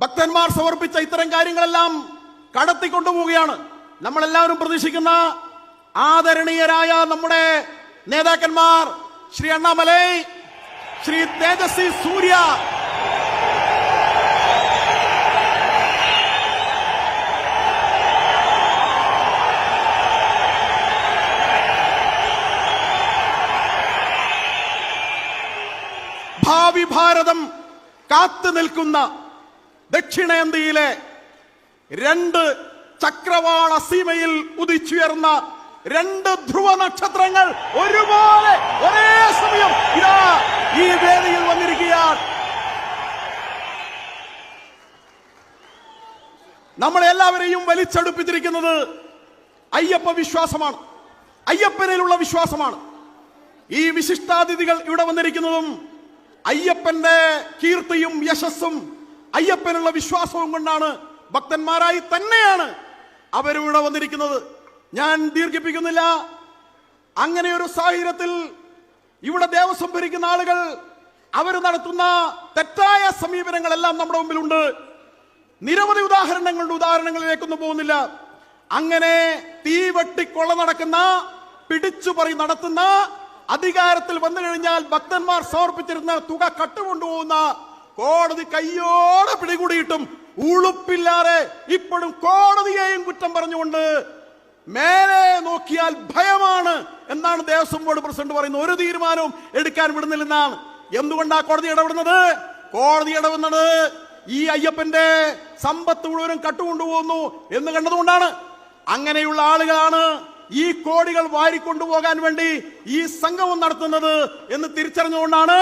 ഭക്തന്മാർ സമർപ്പിച്ച ഇത്തരം കാര്യങ്ങളെല്ലാം കടത്തിക്കൊണ്ടുപോവുകയാണ്. നമ്മളെല്ലാവരും പ്രതീക്ഷിക്കുന്ന ആദരണീയരായ നമ്മുടെ നേതാക്കന്മാർ ശ്രീ അണ്ണാമലൈ, ശ്രീ തേജസ്വി സൂര്യ, ഭാവി ഭാരതം കാത്തു നിൽക്കുന്ന ദക്ഷിണേന്ത്യയിലെ രണ്ട് ചക്രവാള സീമയിൽ ഉദിച്ചുയർന്ന രണ്ട് ധ്രുവ നക്ഷത്രങ്ങൾ ഒരുപോലെ ഒരേ സമയം ഇതാ ഈ വേദിയിൽ വന്നിരിക്കുകയാണ്. നമ്മളെല്ലാവരെയും വലിച്ചടുപ്പിച്ചിരിക്കുന്നത് അയ്യപ്പ വിശ്വാസമാണ്, അയ്യപ്പനിലുള്ള വിശ്വാസമാണ്. ഈ വിശിഷ്ടാതിഥികൾ ഇവിടെ വന്നിരിക്കുന്നതും അയ്യപ്പന്റെ കീർത്തിയും യശസ്സും അയ്യപ്പനുള്ള വിശ്വാസവും കൊണ്ടാണ്. ഭക്തന്മാരായി തന്നെയാണ് അവരും ഇവിടെ വന്നിരിക്കുന്നത്. ഞാൻ ദീർഘിപ്പിക്കുന്നില്ല. അങ്ങനെ ഒരു സാഹചര്യത്തിൽ ഇവിടെ ദേവസ്വം ഭരിക്കുന്ന ആളുകൾ അവർ നടത്തുന്ന തെറ്റായ സമീപനങ്ങളെല്ലാം നമ്മുടെ മുമ്പിലുണ്ട്. നിരവധി ഉദാഹരണങ്ങളിലേക്കൊന്നും പോകുന്നില്ല. അങ്ങനെ തീവെട്ടിക്കൊള്ള നടക്കുന്ന, പിടിച്ചുപറി നടത്തുന്ന, അധികാരത്തിൽ വന്നു കഴിഞ്ഞാൽ ഭക്തന്മാർ സമർപ്പിച്ചിരുന്ന തുക കട്ടുകൊണ്ടുപോകുന്ന കോടതി കയ്യോടെ പിടികൂടിയിട്ടും ഉളുപ്പില്ലാതെ ഇപ്പോഴും കോടതിയെയും കുറ്റം പറഞ്ഞുകൊണ്ട് മേലെ നോക്കിയാൽ ഭയമാണ് എന്നാണ് ദേവസ്വം ബോർഡ് പ്രസിഡന്റ് പറയുന്നത്. ഒരു തീരുമാനവും എടുക്കാൻ വിടുന്നില്ലെന്നാണ്. എന്തുകൊണ്ടാണ് കോടതി ഇടപെടുന്നത്? കോടതി ഇടപെടുന്നത് ഈ അയ്യപ്പന്റെ സമ്പത്ത് മുഴുവനും കട്ടുകൊണ്ടുപോകുന്നു എന്ന് കണ്ടതുകൊണ്ടാണ്. അങ്ങനെയുള്ള ആളുകളാണ് ഈ കോടികൾ വാരിക്കൊണ്ടുപോകാൻ വേണ്ടി ഈ സംഗമം നടത്തുന്നത് എന്ന് തിരിച്ചറിഞ്ഞുകൊണ്ടാണ്